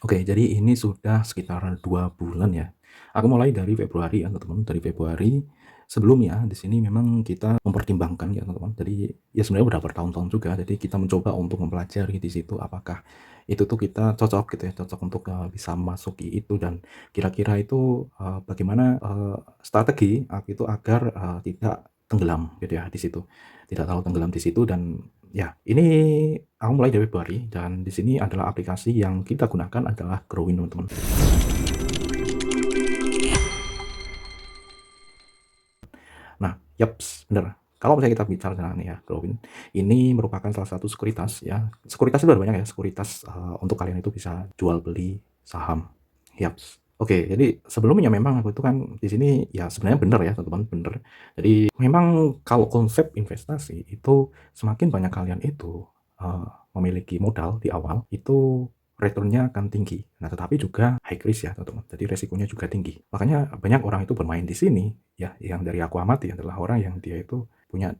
Oke, jadi ini sudah sekitar 2 bulan ya. Aku mulai dari Februari ya, teman-teman, dari Februari. Sebelumnya di sini memang kita mempertimbangkan ya, teman-teman. Jadi ya sebenarnya udah bertahun-tahun juga. Jadi kita mencoba untuk mempelajari di situ apakah itu tuh kita cocok gitu ya, cocok untuk bisa memasuki itu dan kira-kira itu bagaimana strategi itu agar tidak tenggelam gitu ya di situ. Tidak terlalu tenggelam di situ dan ya, ini aku mulai dari Februari dan di sini adalah aplikasi yang kita gunakan adalah Growin, teman-teman. Nah, yaps, bener. Kalau misalnya kita bicara nih ya, Growin, ini merupakan salah satu sekuritas ya. Sekuritas itu ada banyak ya, sekuritas untuk kalian itu bisa jual beli saham. Yaps. Oke, jadi sebelumnya memang aku itu kan di sini ya sebenarnya bener ya, teman-teman, bener. Jadi memang kalau konsep investasi itu semakin banyak kalian itu memiliki modal di awal, itu return-nya akan tinggi. Nah, tetapi juga high risk ya, teman-teman. Jadi resikonya juga tinggi. Makanya banyak orang itu bermain di sini ya, yang dari aku amati adalah orang yang dia itu punya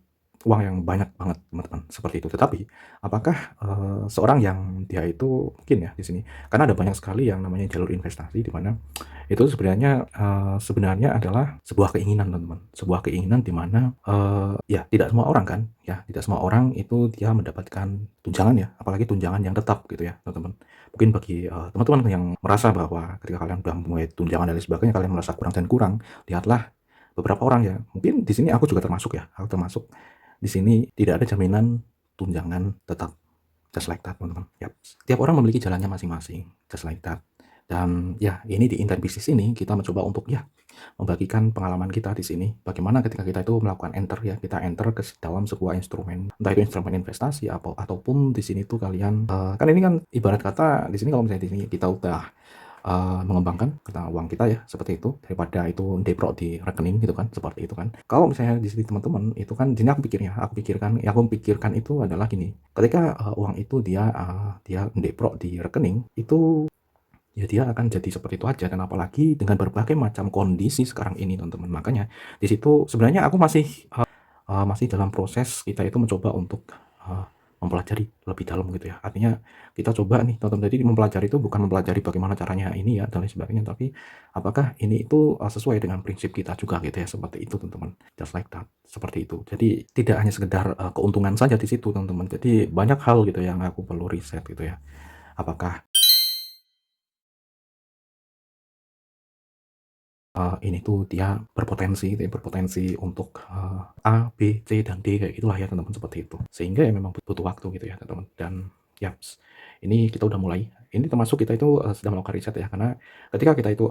uang yang banyak banget, teman-teman, seperti itu. Tetapi apakah seorang yang dia itu mungkin ya di sini karena ada banyak sekali yang namanya jalur investasi di mana itu sebenarnya adalah sebuah keinginan, teman-teman. Sebuah keinginan di mana ya tidak semua orang kan, ya tidak semua orang itu dia mendapatkan tunjangan ya, apalagi tunjangan yang tetap gitu ya, teman-teman. Mungkin bagi teman-teman yang merasa bahwa ketika kalian sudah mempunyai tunjangan dan lain sebagainya kalian merasa kurang dan kurang, lihatlah beberapa orang ya. Mungkin di sini aku juga termasuk ya, aku termasuk di sini tidak ada jaminan tunjangan tetap. Just like that, teman-teman. Yap. Setiap orang memiliki jalannya masing-masing. Just like that. Dan ya, ini di Intent Bisnis ini kita mencoba untuk ya membagikan pengalaman kita di sini. Bagaimana ketika kita itu melakukan enter ya, kita enter ke dalam sebuah instrumen, entah itu instrumen investasi ataupun di sini tuh kalian kan ini kan ibarat kata di sini kalau misalnya di sini kita udah mengembangkan uang kita ya seperti itu daripada itu deprok di rekening gitu kan seperti itu kan. Kalau misalnya di sini teman-teman itu kan di sini aku pikirkan itu adalah gini. Ketika uang itu dia deprok di rekening itu ya dia akan jadi seperti itu aja dan apalagi dengan berbagai macam kondisi sekarang ini teman-teman. Makanya di situ sebenarnya aku masih dalam proses kita itu mencoba untuk mempelajari lebih dalam gitu ya. Artinya kita coba nih teman-teman, jadi mempelajari itu bukan mempelajari bagaimana caranya ini ya dan lain sebagainya, tapi apakah ini itu sesuai dengan prinsip kita juga gitu ya, seperti itu teman-teman. Just like that, seperti itu. Jadi tidak hanya sekedar keuntungan saja di situ teman-teman. Jadi banyak hal gitu yang aku perlu riset gitu ya. Apakah ini tuh dia berpotensi gitu ya, berpotensi untuk A, B, C, dan D kayak gitulah ya teman-teman, seperti itu. Sehingga ya memang butuh waktu gitu ya teman-teman. Dan yaps, ini kita udah mulai. Ini termasuk kita itu sedang melakukan riset ya, karena ketika kita itu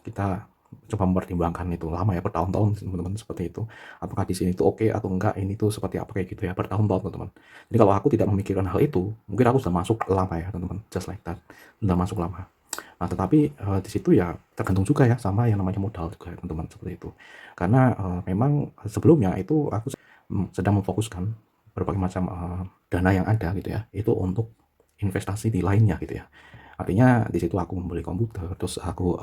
kita coba mempertimbangkan itu lama ya, bertahun-tahun teman-teman, seperti itu. Apakah di sini tuh oke atau enggak, ini tuh seperti apa kayak gitu ya, bertahun-tahun teman-teman. Jadi kalau aku tidak memikirkan hal itu, mungkin aku sudah masuk lama ya teman-teman, just like that. Sudah masuk lama. Nah, tetapi di situ ya tergantung juga ya sama yang namanya modal juga ya teman-teman, seperti itu. Karena memang sebelumnya itu aku sedang memfokuskan berbagai macam dana yang ada gitu ya, itu untuk investasi di lainnya gitu ya. Artinya di situ aku membeli komputer, terus aku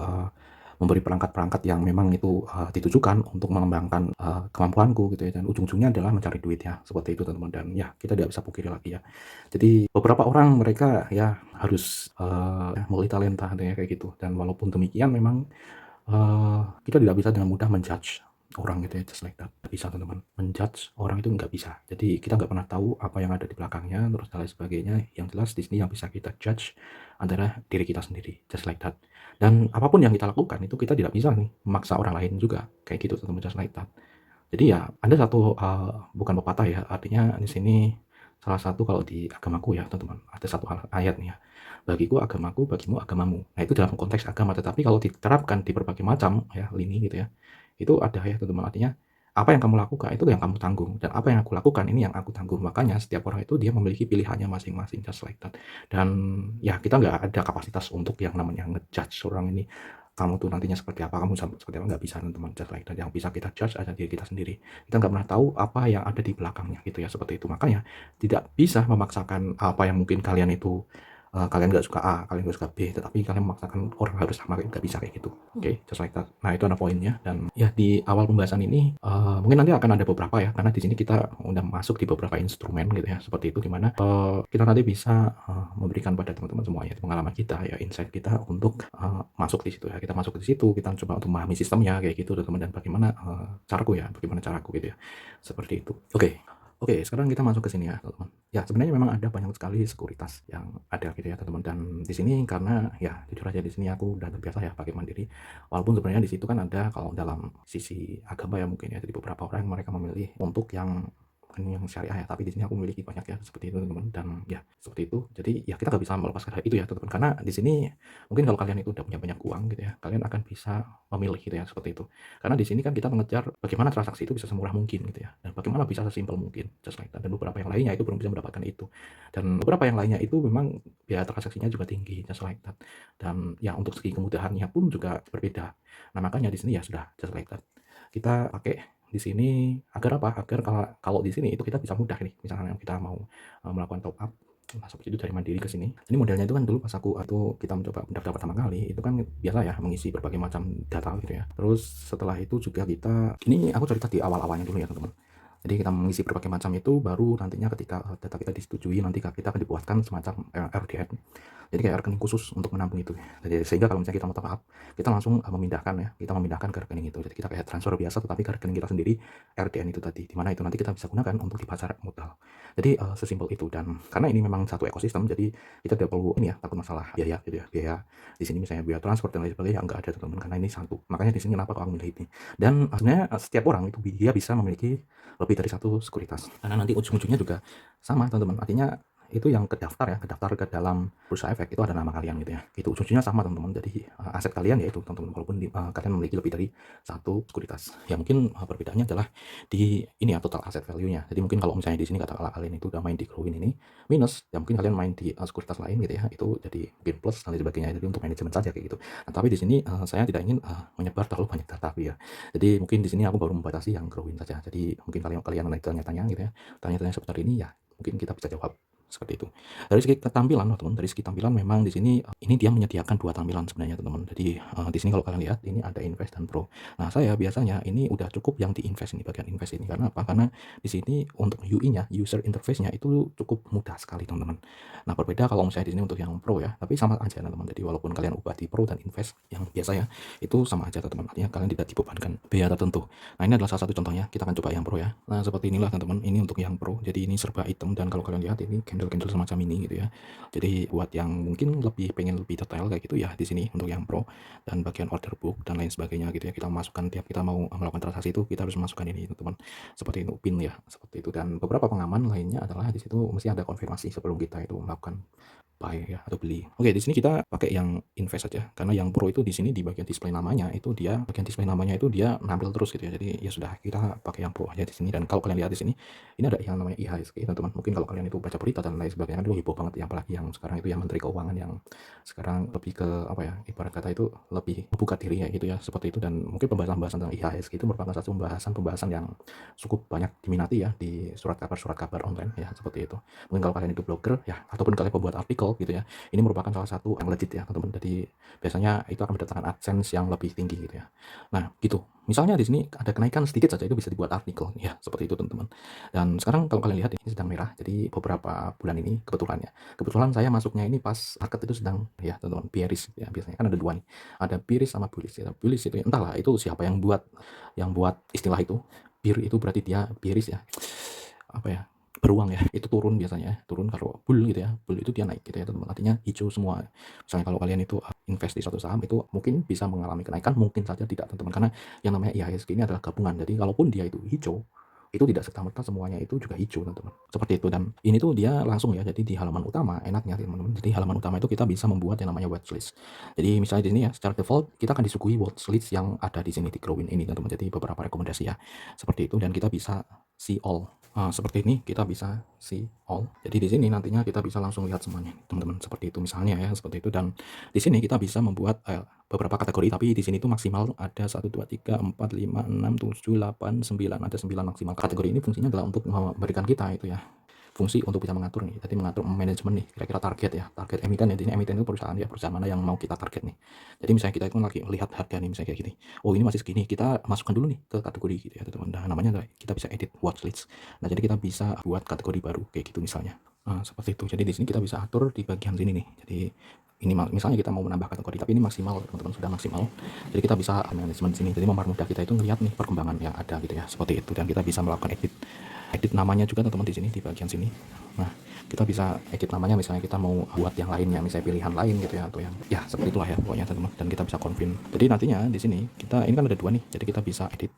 memberi perangkat-perangkat yang memang itu ditujukan untuk mengembangkan kemampuanku gitu ya, dan ujung-ujungnya adalah mencari duit ya, seperti itu teman-teman. Dan ya kita tidak bisa pungkiri lagi ya. Jadi beberapa orang mereka ya harus multi talenta ya kayak gitu. Dan walaupun demikian memang kita tidak bisa dengan mudah menjudge orang gitu ya, just like that. Nggak bisa teman-teman, menjudge orang itu nggak bisa. Jadi kita nggak pernah tahu apa yang ada di belakangnya, terus dan lain sebagainya. Yang jelas di sini yang bisa kita judge adalah diri kita sendiri, just like that. Dan apapun yang kita lakukan itu kita tidak bisa nih memaksa orang lain juga, kayak gitu teman-teman, just like that. Jadi ya ada satu bukan pepatah ya, artinya di sini salah satu kalau di agamaku ya teman-teman, ada satu ayat nih ya, bagiku agamaku, bagimu agamamu. Nah itu dalam konteks agama, tetapi kalau diterapkan di berbagai macam ya lini gitu ya, itu ada ya teman-teman, artinya apa yang kamu lakukan itu yang kamu tanggung, dan apa yang aku lakukan ini yang aku tanggung. Makanya setiap orang itu dia memiliki pilihannya masing-masing, just like that. Dan ya kita nggak ada kapasitas untuk yang namanya ngejudge orang ini, kamu tuh nantinya seperti apa, kamu seperti apa, nggak bisa teman-teman, just like that. Yang bisa kita judge adalah diri kita sendiri. Kita nggak pernah tahu apa yang ada di belakangnya gitu ya, seperti itu. Makanya tidak bisa memaksakan apa yang mungkin kalian itu kalian nggak suka A, kalian nggak suka B, tetapi kalian memaksakan orang harus sama, nggak bisa kayak gitu. Oke, just like that. Nah, itu ada poinnya. Dan ya di awal pembahasan ini mungkin nanti akan ada beberapa ya, karena di sini kita udah masuk di beberapa instrumen gitu ya, seperti itu, dimana kita nanti bisa memberikan pada teman-teman semuanya pengalaman kita ya, insight kita untuk masuk di situ ya. Kita masuk di situ, kita coba untuk memahami sistemnya kayak gitu teman-teman, dan bagaimana bagaimana caraku gitu ya, seperti itu. Oke, sekarang kita masuk ke sini ya, teman-teman. Ya, sebenarnya memang ada banyak sekali sekuritas yang ada gitu ya, teman-teman. Dan di sini karena ya jujur aja di sini aku udah terbiasa ya pakai mandiri. Walaupun sebenarnya di situ kan ada kalau dalam sisi agama ya mungkin ya, jadi beberapa orang mereka memilih untuk yang yang syariah ya, tapi di sini aku memiliki banyak ya seperti itu teman-teman, dan ya seperti itu. Jadi ya kita nggak bisa melepaskan hal itu ya teman-teman, karena di sini mungkin kalau kalian itu udah punya banyak uang gitu ya, kalian akan bisa memilih gitu ya seperti itu. Karena di sini kan kita mengejar bagaimana transaksi itu bisa semurah mungkin gitu ya, dan bagaimana bisa sesimpel mungkin, just like that. Dan beberapa yang lainnya itu belum bisa mendapatkan itu, dan beberapa yang lainnya itu memang biaya transaksinya juga tinggi, just like that. Dan ya untuk segi kemudahannya pun juga berbeda. Nah makanya di sini ya sudah just like that, kita pakai di sini agar apa? Agar kalau di sini itu kita bisa mudah nih, misalnya kita mau melakukan top up. Nah, seperti itu dari Mandiri ke sini. Ini modelnya itu kan dulu pas kita mencoba mendaftar pertama kali, itu kan biasa ya mengisi berbagai macam data gitu ya. Terus setelah itu juga ini aku cerita di awal-awalnya dulu ya teman-teman. Jadi kita mengisi berbagai macam itu, baru nantinya ketika data kita disetujui, nanti kita akan dibuatkan semacam RDN. Jadi kayak rekening khusus untuk menampung itu. Jadi sehingga kalau misalnya kita mau top up, kita langsung kita memindahkan ke rekening itu. Jadi kita kayak transfer biasa, tetapi ke rekening kita sendiri, RDN itu tadi. Dimana itu nanti kita bisa gunakan untuk di pasar modal. Jadi sesimpel itu. Dan karena ini memang satu ekosistem, jadi kita tidak perlu ini ya takut masalah biaya gitu ya. Biaya di sini misalnya biaya transport dan lain sebagainya nggak ada teman-teman, karena ini satu. Makanya di sini kenapa aku milih ini. Dan sebenarnya setiap orang itu dia bisa memiliki lebih dari satu sekuritas, karena nanti ujung-ujungnya juga sama teman-teman. Artinya itu yang kedaftar ke dalam bursa efek itu ada nama kalian gitu ya, itu ujung-ujungnya sama teman-teman. Jadi aset kalian yaitu teman-teman, walaupun kalian memiliki lebih dari satu sekuritas ya, mungkin perbedaannya adalah di ini ya, total asset value-nya. Jadi mungkin kalau misalnya di sini katakanlah kalian itu udah main di Growin ini minus ya, mungkin kalian main di sekuritas lain gitu ya, itu jadi mungkin plus dan lain sebagainya. Jadi untuk manajemen saja kayak gitu. Nah, tapi di sini saya tidak ingin menyebar terlalu banyak data ya. Jadi mungkin di sini aku baru membatasi yang Growin saja. Jadi mungkin kalian tanya-tanya gitu ya, tanya-tanya seputar ini ya, mungkin kita bisa jawab seperti itu. Dari segi ketampilan teman-teman, dari segi tampilan memang di sini ini dia menyediakan dua tampilan sebenarnya teman-teman. Jadi di sini kalau kalian lihat ini ada invest dan pro. Nah, saya biasanya ini udah cukup yang di invest ini, bagian invest ini. Karena apa? Karena di sini untuk UI-nya, user interface-nya itu cukup mudah sekali teman-teman. Nah, berbeda kalau misalnya di sini untuk yang pro ya, tapi sama aja teman-teman. Jadi walaupun kalian ubah di pro dan invest yang biasa ya, itu sama aja teman-teman. Artinya kalian tidak dibebankan biaya tertentu. Nah, ini adalah salah satu contohnya. Kita akan coba yang pro ya. Nah, seperti inilah teman-teman. Ini untuk yang pro. Jadi ini serba item, dan kalau kalian lihat ini candle semacam ini gitu ya. Jadi buat yang mungkin pengen lebih detail kayak gitu ya, di sini untuk yang pro, dan bagian order book dan lain sebagainya gitu ya, kita masukkan tiap kita mau melakukan transaksi itu kita harus masukkan ini teman-teman, seperti itu pin ya, seperti itu. Dan beberapa pengaman lainnya adalah di situ mesti ada konfirmasi sebelum kita itu melakukan buy ya atau beli. Oke, di sini kita pakai yang invest saja, karena yang pro itu di sini di bagian display namanya itu dia nampil terus gitu ya. Jadi ya sudah, kita pakai yang pro aja di sini. Dan kalau kalian lihat di sini ini ada yang namanya IHSG teman-teman. Mungkin kalau kalian itu baca berita dan lain sebagainya itu heboh banget ya, apalagi yang sekarang itu yang Menteri Keuangan yang sekarang lebih ke apa ya, ibarat kata itu lebih membuka diri ya gitu ya, seperti itu. Dan mungkin pembahasan tentang IHSG itu merupakan satu pembahasan yang cukup banyak diminati ya di surat kabar online ya, seperti itu. Mungkin kalau kalian itu blogger ya, ataupun kalian pembuat artikel gitu ya, ini merupakan salah satu yang legit ya teman-teman. Jadi biasanya itu akan mendatangkan AdSense yang lebih tinggi gitu ya. Nah gitu, misalnya di sini ada kenaikan sedikit saja itu bisa dibuat artikel ya, seperti itu teman-teman. Dan sekarang kalau kalian lihat ini sedang merah, jadi beberapa bulan ini kebetulan saya masuknya ini pas market itu sedang ya teman-teman bearish ya. Biasanya kan ada dua nih, ada bearish sama bullish ya. Bullish itu ya, entahlah itu siapa yang buat istilah itu. Bear itu berarti dia bearish ya, apa ya, beruang ya, itu turun biasanya, turun. Kalau bull gitu ya, bull itu dia naik gitu ya teman-teman, artinya hijau semua. Misalnya kalau kalian itu invest di suatu saham itu mungkin bisa mengalami kenaikan, mungkin saja tidak teman-teman, karena yang namanya IHSG ini adalah gabungan. Jadi kalaupun dia itu hijau, itu tidak serta-merta semuanya itu juga hijau teman-teman, seperti itu. Dan ini tuh dia langsung ya, jadi di halaman utama enaknya teman-teman. Jadi halaman utama itu kita bisa membuat yang namanya watchlist. Jadi misalnya di sini ya, secara default kita akan disuguhi watchlist yang ada di sini di Growin ini teman-teman. Jadi beberapa rekomendasi ya, seperti itu. Dan kita bisa see all. Seperti ini kita bisa see all. Jadi di sini nantinya kita bisa langsung lihat semuanya teman-teman, seperti itu misalnya ya, seperti itu. Dan di sini kita bisa membuat beberapa kategori, tapi di sini tuh maksimal ada 1 2 3 4 5 6 7 8 9, ada 9 maksimal. Kategori ini fungsinya adalah untuk memberikan kita itu ya fungsi untuk bisa mengatur nih, jadi mengatur manajemen nih, kira-kira target ya, target emiten ya, jadi emiten itu perusahaan ya, perusahaan mana yang mau kita target nih. Jadi misalnya kita itu lagi lihat harga nih, misalnya kayak gini, oh ini masih segini, kita masukkan dulu nih ke kategori gitu ya teman-teman. Nah namanya kita bisa edit watchlist. Nah jadi kita bisa buat kategori baru kayak gitu misalnya. Nah seperti itu. Jadi di sini kita bisa atur di bagian sini nih. Jadi ini misalnya kita mau menambah kategori, tapi ini maksimal teman-teman, sudah maksimal. Jadi kita bisa manajemen sini, jadi mempermudah kita itu ngelihat nih perkembangan yang ada gitu ya, seperti itu. Dan kita bisa melakukan edit namanya juga teman-teman di sini, di bagian sini. Nah kita bisa edit namanya, misalnya kita mau buat yang lainnya, misalnya pilihan lain gitu ya, atau yang ya seperti itulah ya pokoknya teman-teman. Dan kita bisa confirm. Jadi nantinya di sini kita ini kan ada dua nih, jadi kita bisa edit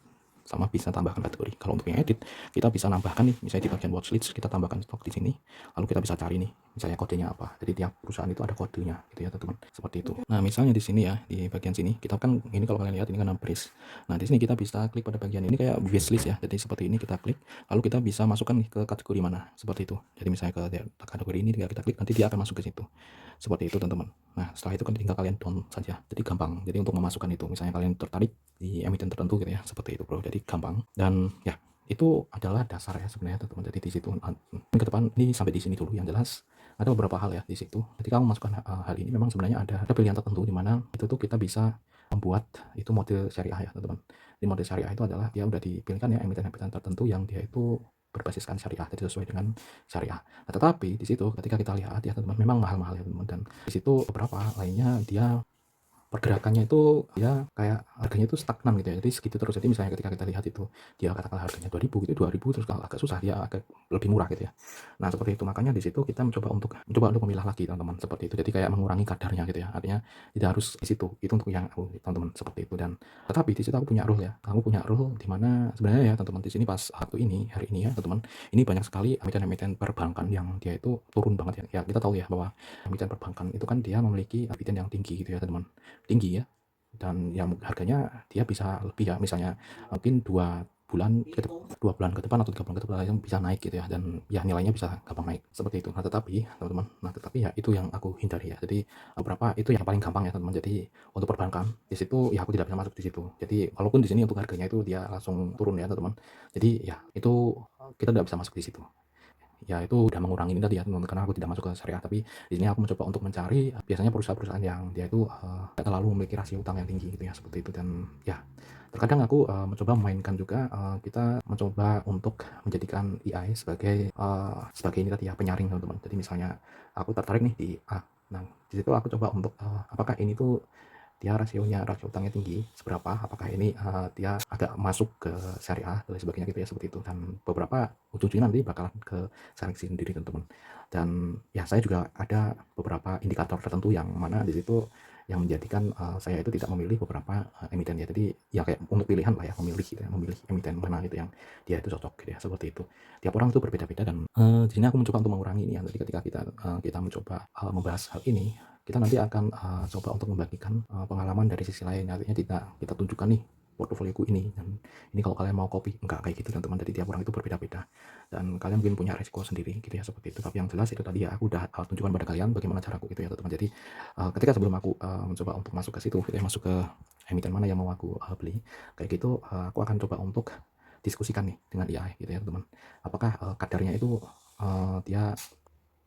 sama bisa tambahkan kategori. Kalau untuk yang edit, kita bisa nambahkan nih, misalnya di bagian watchlist kita tambahkan stok di sini, lalu kita bisa cari nih, misalnya kodenya apa. Jadi tiap perusahaan itu ada kodenya, gitu ya teman-teman, seperti itu. Nah misalnya di sini ya, di bagian sini, kita kan ini kalau kalian lihat ini kan price. Nah di sini kita bisa klik pada bagian ini kayak wishlist ya. Jadi seperti ini kita klik, lalu kita bisa masukkan nih ke kategori mana, seperti itu. Jadi misalnya ke kategori ini kita klik, nanti dia akan masuk ke situ. Seperti itu teman-teman. Nah setelah itu kan tinggal kalian down saja, jadi gampang. Jadi untuk memasukkan itu, misalnya kalian tertarik di emiten tertentu gitu ya, seperti itu bro. Jadi gampang. Dan ya itu adalah dasar ya sebenarnya teman-teman. Jadi di situ ke depan ini sampai di sini dulu, yang jelas ada beberapa hal ya di situ. Ketika kamu masukkan hal ini, memang sebenarnya ada pilihan tertentu di mana itu tuh kita bisa membuat itu mode syariah ya teman-teman. Di mode syariah itu adalah dia udah dipilihkan ya emiten-emiten tertentu yang dia itu berbasiskan syariah, jadi sesuai dengan syariah. Nah, tetapi di situ ketika kita lihat ya teman-teman, memang mahal-mahal ya teman-teman. Dan di situ beberapa lainnya dia pergerakannya itu ya kayak harganya itu stagnan gitu ya, jadi segitu terus. Jadi misalnya ketika kita lihat itu dia katakanlah harganya 2000 gitu, 2000 terus kalau agak susah dia agak lebih murah gitu ya. Nah seperti itu, makanya di situ kita mencoba untuk memilah lagi teman-teman, seperti itu. Jadi kayak mengurangi kadarnya gitu ya, artinya tidak harus di situ. Itu untuk yang teman-teman seperti itu. Dan tetapi di situ aku punya rule ya, kamu punya rule di mana sebenarnya ya teman-teman, di sini pas waktu ini, hari ini ya teman-teman, ini banyak sekali emiten-emiten perbankan yang dia itu turun banget ya. Ya kita tahu ya bahwa emiten perbankan itu kan dia memiliki dividen yang tinggi gitu ya teman-teman, tinggi ya, dan yang harganya dia bisa lebih ya, misalnya mungkin 2 bulan ke depan atau 3 bulan ke depan yang bisa naik gitu ya, dan ya nilainya bisa gampang naik seperti itu. Nah tetapi teman-teman, ya itu yang aku hindari ya. Jadi berapa itu yang paling gampang ya teman-teman. Jadi untuk perbankan di situ ya aku tidak bisa masuk di situ. Jadi walaupun di sini untuk harganya itu dia langsung turun ya teman-teman, jadi ya itu kita tidak bisa masuk di situ. Ya itu udah mengurangi ini tadi ya teman-teman, karena aku tidak masuk ke syariah. Tapi di sini aku mencoba untuk mencari biasanya perusahaan-perusahaan yang dia itu tidak terlalu memiliki rasio utang yang tinggi gitu ya, seperti itu. Dan ya terkadang aku mencoba memainkan juga, kita mencoba untuk menjadikan AI sebagai ini tadi ya, penyaring teman-teman. Jadi misalnya aku tertarik nih di A, nah di situ aku coba untuk apakah ini tuh dia rasio utangnya tinggi seberapa, apakah ini dia agak masuk ke syariah dan sebagainya gitu ya, seperti itu. Dan beberapa ujung-ujungnya nanti bakalan ke seleksi sendiri teman-teman. Dan ya saya juga ada beberapa indikator tertentu yang mana di situ yang menjadikan saya itu tidak memilih beberapa emiten ya. Jadi ya kayak untuk pilihan lah ya, memilih gitu ya, memilih emiten mana gitu yang dia itu cocok gitu ya, seperti itu. Tiap orang itu berbeda-beda. Dan di sini aku mencoba untuk mengurangi ini ya. Jadi ketika kita mencoba membahas hal ini, kita nanti akan coba untuk membagikan pengalaman dari sisi lain. Artinya tidak kita tunjukkan nih portofolioku ini, dan ini kalau kalian mau copy, enggak kayak gitu teman-teman. Jadi tiap orang itu berbeda-beda dan kalian mungkin punya resiko sendiri gitu ya, seperti itu. Tapi yang jelas itu tadi ya, aku udah tunjukkan pada kalian bagaimana caraku gitu ya teman-teman. Jadi ketika sebelum aku mencoba untuk masuk ke situ gitu ya, masuk ke emiten mana yang mau aku beli kayak gitu, aku akan coba untuk diskusikan nih dengan AI gitu ya teman-teman, apakah kadarnya itu dia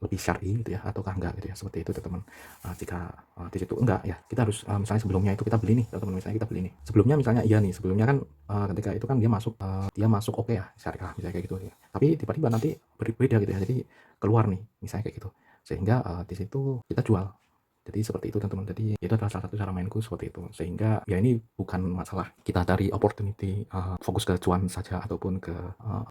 lebih syar'i gitu ya ataukah enggak gitu ya, seperti itu teman-teman. Jika di situ enggak ya, kita harus misalnya sebelumnya itu kita beli nih teman-teman, misalnya kita beli nih sebelumnya, misalnya iya nih sebelumnya kan ketika itu kan dia masuk oke ya syariah misalnya kayak gitu ya, tapi tiba-tiba nanti berbeda gitu ya, jadi keluar nih misalnya kayak gitu, sehingga di situ kita jual. Jadi seperti itu teman-teman. Jadi itu adalah salah satu cara mainku seperti itu. Sehingga ya ini bukan masalah kita cari opportunity fokus ke cuan saja ataupun ke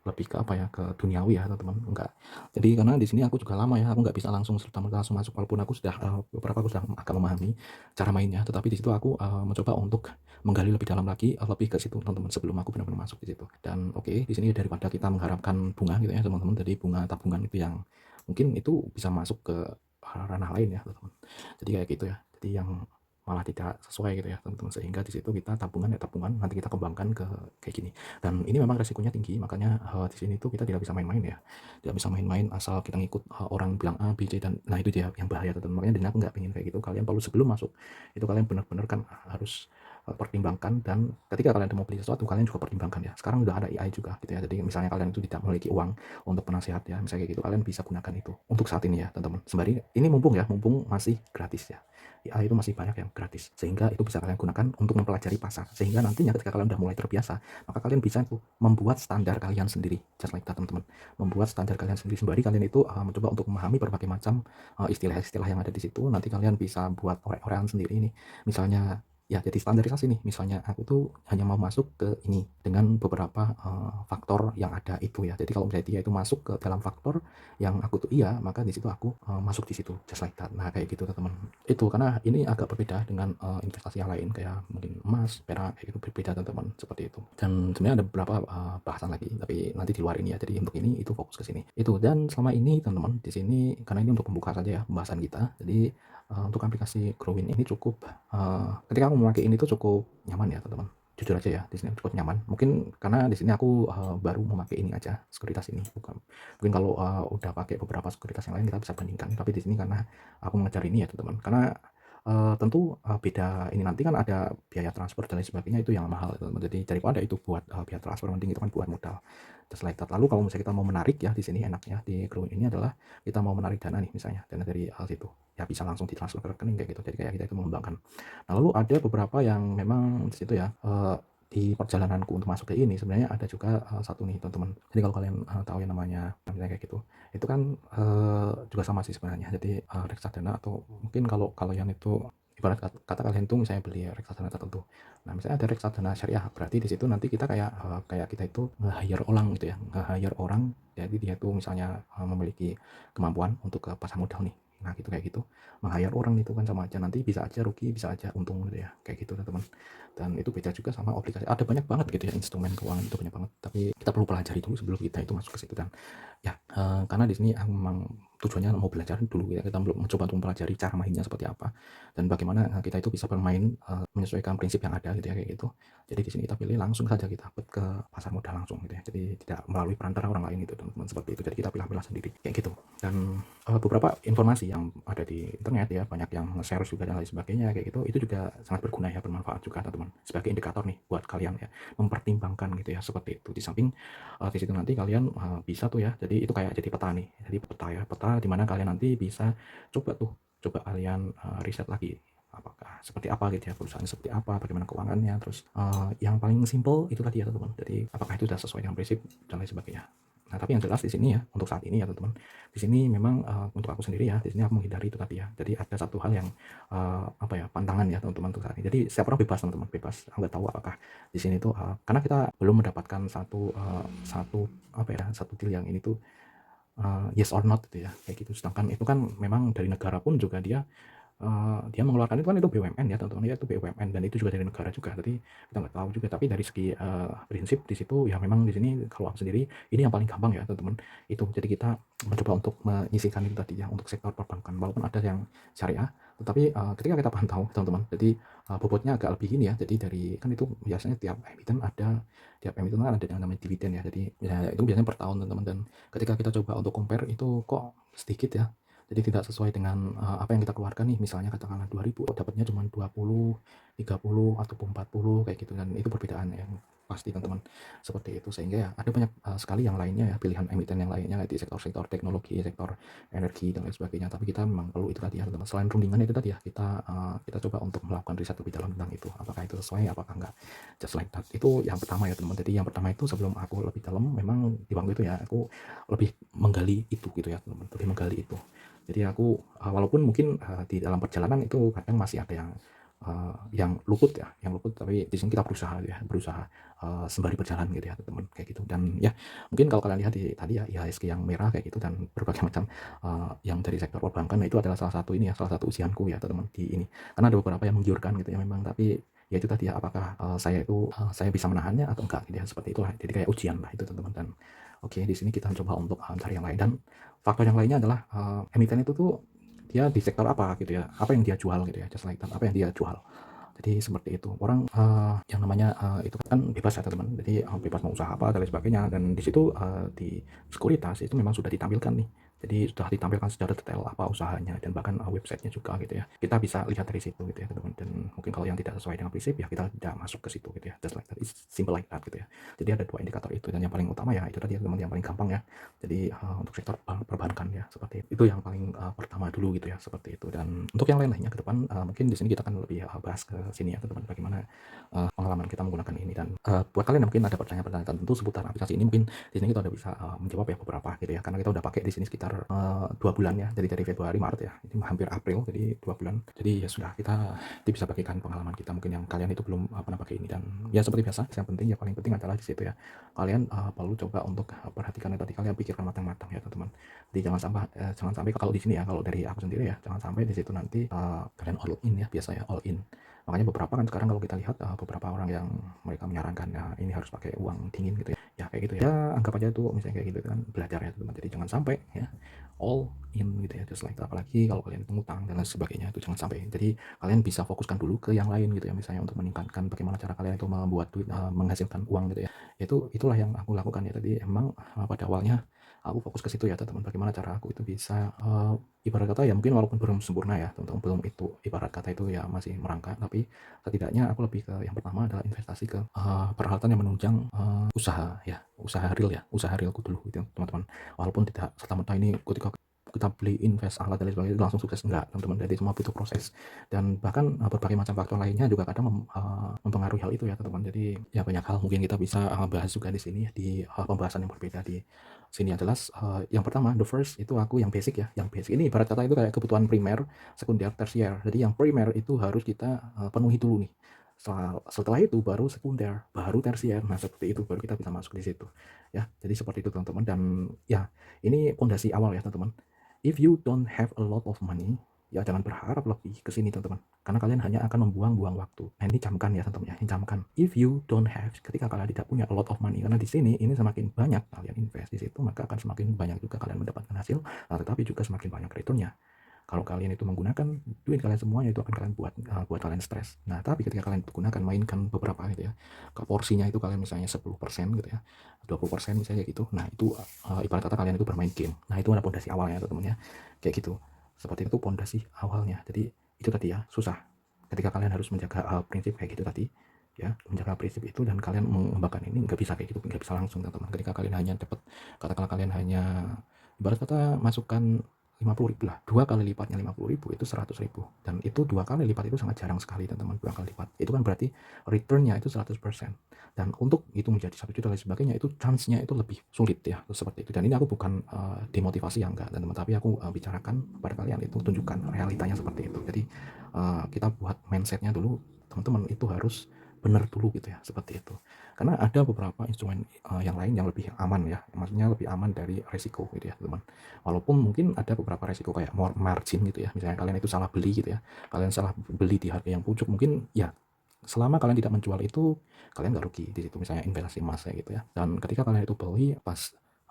lebih ke apa ya, ke duniawi ya teman-teman, enggak. Jadi karena di sini aku juga lama ya, aku nggak bisa langsung serta-merta langsung masuk, walaupun aku sudah beberapa aku sudah agak memahami cara mainnya. Tetapi di situ aku mencoba untuk menggali lebih dalam lagi, lebih ke situ teman-teman, sebelum aku benar-benar masuk di situ. Dan oke, di sini daripada kita mengharapkan bunga gitu ya teman-teman, jadi bunga tabungan itu yang mungkin itu bisa masuk ke ranah lain ya teman-teman. Jadi kayak gitu ya, jadi yang malah tidak sesuai gitu ya teman-teman, sehingga di situ kita tabungan nanti kita kembangkan ke kayak gini. Dan ini memang resikonya tinggi, makanya di sini tuh kita tidak bisa main-main ya, tidak bisa main-main asal kita ngikut orang bilang A, B, C, dan nah itu dia yang bahaya teman-teman. Makanya aku nggak pengen kayak gitu. Kalian perlu sebelum masuk itu kalian benar-benar kan harus pertimbangkan, dan ketika kalian mau beli sesuatu kalian juga pertimbangkan ya. Sekarang udah ada AI juga gitu ya. Jadi misalnya kalian itu tidak memiliki uang untuk penasehat ya, misalnya kayak gitu, kalian bisa gunakan itu untuk saat ini ya teman-teman. Sembari ini mumpung masih gratis ya. AI itu masih banyak yang gratis, sehingga itu bisa kalian gunakan untuk mempelajari pasar, sehingga nantinya ketika kalian udah mulai terbiasa, maka kalian bisa tuh membuat standar kalian sendiri, just like that teman-teman. Membuat standar kalian sendiri, sembari kalian itu mencoba untuk memahami berbagai macam istilah-istilah yang ada di situ. Nanti kalian bisa buat orek-orekan sendiri ini, misalnya ya jadi standarisasi nih, misalnya aku tuh hanya mau masuk ke ini dengan beberapa faktor yang ada itu ya. Jadi kalau misalnya dia itu masuk ke dalam faktor yang aku tuh iya, maka di situ aku masuk di situ, just like that. Nah kayak gitu teman-teman. Itu karena ini agak berbeda dengan investasi yang lain kayak mungkin emas, perak, kayak gitu, berbeda teman-teman, seperti itu. Dan sebenarnya ada beberapa bahasan lagi, tapi nanti di luar ini ya. Jadi untuk ini itu fokus ke sini. Itu, dan selama ini teman-teman di sini, karena ini untuk membuka saja ya pembahasan kita. Jadi untuk aplikasi Growin ini cukup ketika aku memakai ini tuh cukup nyaman ya teman-teman. Jujur aja ya, di sini cukup nyaman. Mungkin karena di sini aku baru memakai ini aja, sekuritas ini. Mungkin kalau udah pakai beberapa sekuritas yang lain kita bisa bandingkan. Tapi di sini karena aku mengejar ini ya teman-teman. Karena tentu beda ini nanti kan ada biaya transfer dan lain sebagainya, itu yang mahal teman-teman. Jadi daripada itu buat biaya transfer, mending itu kan buat modal. Just like that. Lalu kalau misalnya kita mau menarik ya, di sini enaknya di Growin ini adalah kita mau menarik dana nih, misalnya dana dari situ ya, bisa langsung ditransfer ke rekening kayak gitu. Jadi kayak kita itu mengembangkan. Nah lalu ada beberapa yang memang di situ ya, di perjalananku untuk masuk ke ini sebenarnya ada juga satu nih teman-teman. Jadi kalau kalian tahu yang namanya kayak gitu, itu kan juga sama sih sebenarnya. Jadi reksadana, atau mungkin kalau kalian itu ibarat kata kalian tuh misalnya beli reksadana tertentu. Nah misalnya ada reksadana syariah, berarti di situ nanti kita kayak kita itu nge-hire orang gitu ya, nge-hire orang. Jadi dia tuh misalnya memiliki kemampuan untuk ke pasar modal nih. Nah gitu, kayak gitu, meng-hire orang itu kan sama aja, nanti bisa aja rugi, bisa aja untung gitu ya, kayak gitu teman-teman. Dan itu beda juga sama obligasi. Ada banyak banget gitu ya, instrumen keuangan itu banyak banget, tapi kita perlu pelajari dulu sebelum kita itu masuk ke situ. Dan ya karena di sini aku memang tujuannya mau belajar dulu ya, kita belum mencoba untuk mempelajari cara mainnya seperti apa dan bagaimana kita itu bisa bermain menyesuaikan prinsip yang ada gitu ya, kayak gitu. Jadi di sini kita pilih langsung saja, kita put ke pasar modal langsung gitu ya, jadi tidak melalui perantara orang lain gitu teman-teman, seperti itu. Jadi kita pilih-pilih sendiri kayak gitu. Dan beberapa informasi yang ada di internet ya, banyak yang share juga dan lain sebagainya kayak gitu, itu juga sangat berguna ya, bermanfaat juga teman-teman, sebagai indikator nih buat kalian ya, mempertimbangkan gitu ya, seperti itu. Di samping di situ nanti kalian bisa tuh ya, jadi itu kayak jadi peta nih, jadi peta ya, peta dimana kalian nanti bisa coba kalian riset lagi apakah seperti apa gitu ya, perusahaan seperti apa, bagaimana keuangannya, terus yang paling simple itu tadi ya teman-teman, jadi apakah itu sudah sesuai dengan prinsip dan lain sebagainya. Nah tapi yang jelas di sini ya, untuk saat ini ya teman-teman, di sini memang untuk aku sendiri ya, di sini aku menghindari itu tadi ya. Jadi ada satu hal yang apa ya, pantangan ya teman-teman untuk saat ini. Jadi setiap orang bebas teman-teman, bebas. Aku nggak tahu apakah di sini tuh karena kita belum mendapatkan satu apa ya, satu deal yang ini tuh yes or not gitu ya, kayak gitu. Sedangkan itu kan memang dari negara pun juga dia mengeluarkan itu kan, itu BUMN ya teman-teman ya, itu BUMN dan itu juga dari negara juga. Jadi kita nggak tahu juga, tapi dari segi prinsip di situ ya, memang di sini kalau aku sendiri ini yang paling gampang ya teman-teman itu. Jadi kita mencoba untuk menyisihkan itu tadi ya, untuk sektor perbankan, walaupun ada yang syariah, tetapi ketika kita pantau teman-teman, jadi bobotnya agak lebih gini ya. Jadi dari kan itu biasanya tiap emiten kan ada yang namanya dividen ya. Jadi ya, itu biasanya per tahun teman-teman, dan ketika kita coba untuk compare itu kok sedikit ya. Jadi tidak sesuai dengan apa yang kita keluarkan nih, misalnya katakanlah 2000, dapatnya cuma 20, 30 ataupun 40 kayak gitu, dan itu perbedaan yang pasti teman-teman, seperti itu. Sehingga ya ada banyak sekali yang lainnya ya, pilihan emiten yang lainnya di sektor-sektor teknologi, sektor energi dan lain sebagainya. Tapi kita memang perlu itu tadi ya teman-teman. Selain rundingan itu tadi ya, kita coba untuk melakukan riset lebih dalam tentang itu, apakah itu sesuai apakah enggak, just like that. Itu yang pertama ya teman-teman. Jadi yang pertama itu, sebelum aku lebih dalam, memang di waktu itu ya aku lebih menggali itu gitu ya teman-teman, lebih menggali itu. Jadi aku walaupun mungkin di dalam perjalanan itu kadang masih ada yang luput ya, tapi di sini kita berusaha sembari berjalan gitu ya teman-teman, kayak gitu. Dan ya mungkin kalau kalian lihat di tadi ya, IHSG yang merah kayak gitu, dan berbagai macam yang dari sektor perbankan, nah itu adalah salah satu ujianku ya teman-teman di ini, karena ada beberapa yang menggiurkan gitu ya memang, tapi ya itu tadi ya, apakah saya bisa menahannya atau enggak gitu ya, seperti itulah. Jadi kayak ujian lah itu teman-teman. Dan oke, di sini kita coba untuk cari yang lain. Dan faktor yang lainnya adalah emiten itu tuh dia di sektor apa gitu ya, apa yang dia jual gitu ya, just like that, apa yang dia jual. Jadi seperti itu. Orang yang namanya itu kan bebas ya teman-teman, jadi bebas mau usaha apa dan lain sebagainya. Dan di situ di sekuritas itu memang sudah ditampilkan nih Jadi sudah ditampilkan secara detail apa usahanya dan bahkan websitenya juga gitu ya. Kita bisa lihat dari situ gitu ya teman-teman. Dan mungkin kalau yang tidak sesuai dengan prinsip ya kita tidak masuk ke situ gitu ya. Just like that, it's simple like that gitu ya. Jadi ada 2 indikator itu dan yang paling utama ya itu tadi ya teman, yang paling gampang ya. Jadi untuk sektor perbankan ya seperti itu yang paling pertama dulu gitu ya seperti itu. Dan untuk yang lain-lainnya ke depan mungkin di sini kita akan lebih bahas ke sini ya teman-teman, bagaimana pengalaman kita menggunakan ini. Dan buat kalian yang mungkin ada pertanyaan-pertanyaan tertentu seputar aplikasi ini, mungkin di sini kita udah bisa menjawab ya beberapa gitu ya, karena kita udah pakai di sini sekitar 2 bulan ya. Jadi dari Februari Maret ya, ini hampir April, jadi 2 bulan. Jadi ya sudah, kita bisa bagikan pengalaman kita mungkin yang kalian itu belum pernah pakai ini. Dan ya seperti biasa, yang penting ya paling penting adalah di situ ya, kalian perlu coba untuk perhatikan tadi, kalian pikirkan matang-matang ya teman-teman. Jadi jangan sampai kalau di sini ya, kalau dari aku sendiri ya, jangan sampai di situ nanti kalian all in ya, biasa ya all in. Makanya beberapa kan sekarang kalau kita lihat beberapa orang yang mereka menyarankan ya ini harus pakai uang dingin gitu ya. Ya kayak gitu ya. Anggap aja itu misalnya kayak gitu kan belajar ya teman. Jadi jangan sampai ya all in gitu ya, just like that. Apalagi kalau kalian mengutang dan lain sebagainya, itu jangan sampai. Jadi kalian bisa fokuskan dulu ke yang lain gitu ya, misalnya untuk meningkatkan bagaimana cara kalian itu membuat duit, menghasilkan uang gitu ya. Itulah yang aku lakukan ya tadi. Emang pada awalnya aku fokus ke situ ya teman, bagaimana cara aku itu bisa ibarat kata ya mungkin walaupun belum sempurna ya teman, belum itu ibarat kata itu ya masih merangkak, tapi setidaknya aku lebih ke yang pertama adalah investasi ke peralatan yang menunjang usaha ya, usaha realku dulu gitu teman-teman. Walaupun tidak serta-merta ini ketika kita beli invest alat dan lain sebagainya itu langsung sukses, enggak teman-teman. Jadi semua butuh proses dan bahkan berbagai macam faktor lainnya juga kadang mempengaruhi hal itu ya teman-teman. Jadi ya banyak hal mungkin kita bisa bahas juga di sini di pembahasan yang berbeda di sini adalah yang pertama, the first itu aku yang basic ya. Yang basic ini ibarat kata itu kayak kebutuhan primer, sekunder, tersier. Jadi yang primer itu harus kita penuhi dulu nih. Setelah itu baru sekunder, baru tersier. Nah seperti itu baru kita bisa masuk di situ ya. Jadi seperti itu teman-teman. Dan ya ini pondasi awal ya teman-teman. If you don't have a lot of money, ya jangan berharap lebih ke sini teman-teman, karena kalian hanya akan membuang-buang waktu. Nah ini camkan ya teman-teman ya, ini camkan. If you don't have, ketika kalian tidak punya a lot of money, karena di sini ini semakin banyak kalian invest di situ, maka akan semakin banyak juga kalian mendapatkan hasil, tetapi juga semakin banyak returnnya. Kalau kalian itu menggunakan duit kalian semuanya, itu akan kalian buat kalian stres. Nah tapi ketika kalian gunakan, mainkan beberapa gitu ya, ke porsinya itu kalian misalnya 10% gitu ya, 20% misalnya gitu. Nah itu ibarat kata kalian itu bermain game. Nah itu ada pondasi awalnya teman-teman ya, kayak gitu. Seperti itu pondasi awalnya. Jadi itu tadi ya, susah ketika kalian harus menjaga prinsip kayak gitu tadi ya, menjaga prinsip itu, dan kalian mengembangkan ini nggak bisa kayak gitu, nggak bisa langsung teman-teman. Ketika kalian hanya dapat, katakanlah kalian hanya ibarat kata masukkan 50.000 lah, 2 kali lipatnya 50.000 itu 100.000, dan itu 2 kali lipat itu sangat jarang sekali teman-teman. 2 kali lipat itu kan berarti returnnya itu 100%, dan untuk itu menjadi 1 juta dan sebagainya itu chance-nya itu lebih sulit ya, seperti itu. Dan ini aku bukan demotivasi ya, enggak teman-teman, tapi aku bicarakan kepada kalian, itu tunjukkan realitanya seperti itu. Jadi kita buat mindsetnya dulu teman-teman, itu harus benar dulu gitu ya, seperti itu. Karena ada beberapa instrumen yang lain yang lebih aman ya, maksudnya lebih aman dari resiko gitu ya teman. Walaupun mungkin ada beberapa resiko kayak margin gitu ya, misalnya kalian itu salah beli gitu ya, kalian salah beli di harga yang pucuk, mungkin ya selama kalian tidak menjual itu kalian nggak rugi di situ, misalnya investasi emas ya gitu ya. Dan ketika kalian itu beli pas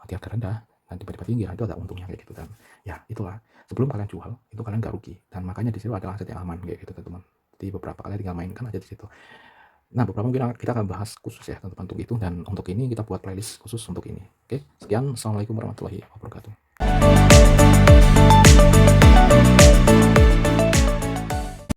di harga rendah dan tiba-tiba tinggi, itu ada untungnya kayak gitu. Dan ya itulah, sebelum kalian jual itu kalian nggak rugi, dan makanya di situ adalah aset yang aman kayak gitu teman-teman. Jadi beberapa kalian tinggal mainkan aja di situ. Nah beberapa mungkin kita akan bahas khusus ya teman-teman untuk itu, dan untuk ini kita buat playlist khusus untuk ini. Oke, sekian, assalamualaikum warahmatullahi wabarakatuh.